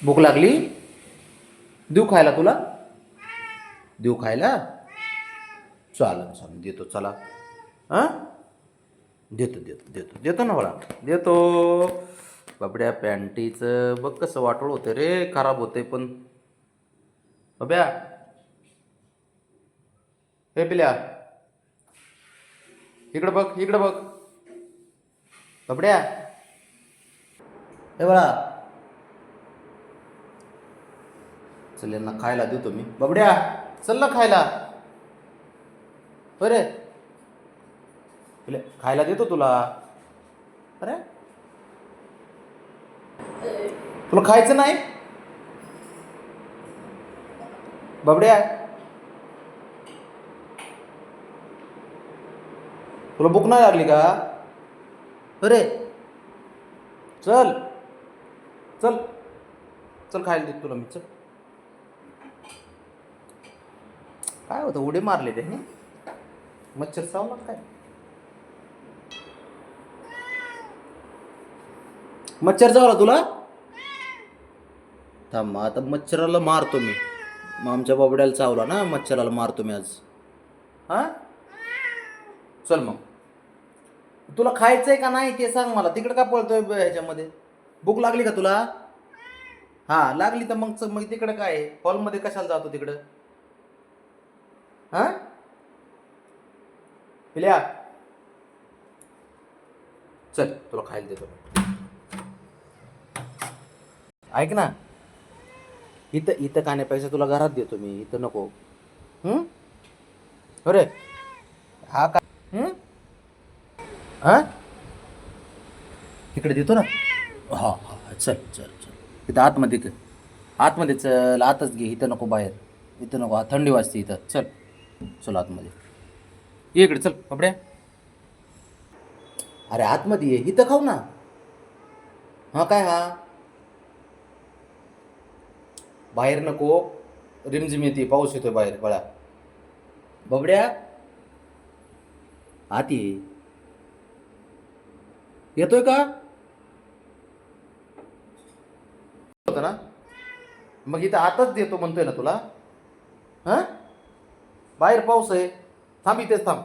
भूक लागली? देऊ खायला तुला? देऊ खायला? चालेल चालेल, देतो चला. हां, देतो देतो देतो देतो ना मला, देतो. बाबड्या पॅन्टीचं बघ कसं वाटोळ होतं रे, खराब होते पण. बाब्या, हे पिल्या, इकडं बघ इकडं बघ. बाबड्या, हे बळा, चल यांना खायला देतो मी. बाबड्या, चल ना खायला. बरे खायला देतो तुला. अरे तुला खायचं नाही? बाबड्या, तुला भूक नाही लागली का? अरे चल चल चल, खायला देतो तुला मी, चल. काय होतं, उडी मारले त्याने, मच्छर चावला काय? मच्छर चावला तुला? थांब आता मच्छराला मारतो मी. मग आमच्या बाबड्याला चावला ना, मच्छराला मारतो मी आज. हा, चल मग. तुला खायचंय का नाही ते सांग मला. तिकडे का पळतोय ह्याच्यामध्ये? भूक लागली का तुला? हा लागली तर मग मग तिकडे काय आहे, हॉलमध्ये कशाला जातो तिकडं? हा पिल्या, चल तुला खायला देतो. ऐक ना, इथं इथं खाण्यापेक्षा तुला घरात देतो मी, इथं नको. अरे हा का? हा, तिकडे देतो ना. हा हा, चल चल चल, इथं आतमध्ये, इथं आतमध्ये चल, आतच घे, इथं नको बाहेर. इथं नको, थंडी वाजते इथं. चल चल आतमध्ये ये, इकडे चल बाबड्या. अरे आतमध्ये ये, इथं खाऊ ना. हा काय, हा बाहेर नको, रिमझिम येते, पाऊस येतोय बाहेर बळा. बाबड्या आत ये. येतोय का? होतं ना, मग इथं आतच देतो म्हणतोय ना तुला. हा, बाहेर पाऊस आहे, थांब इथेच थांब.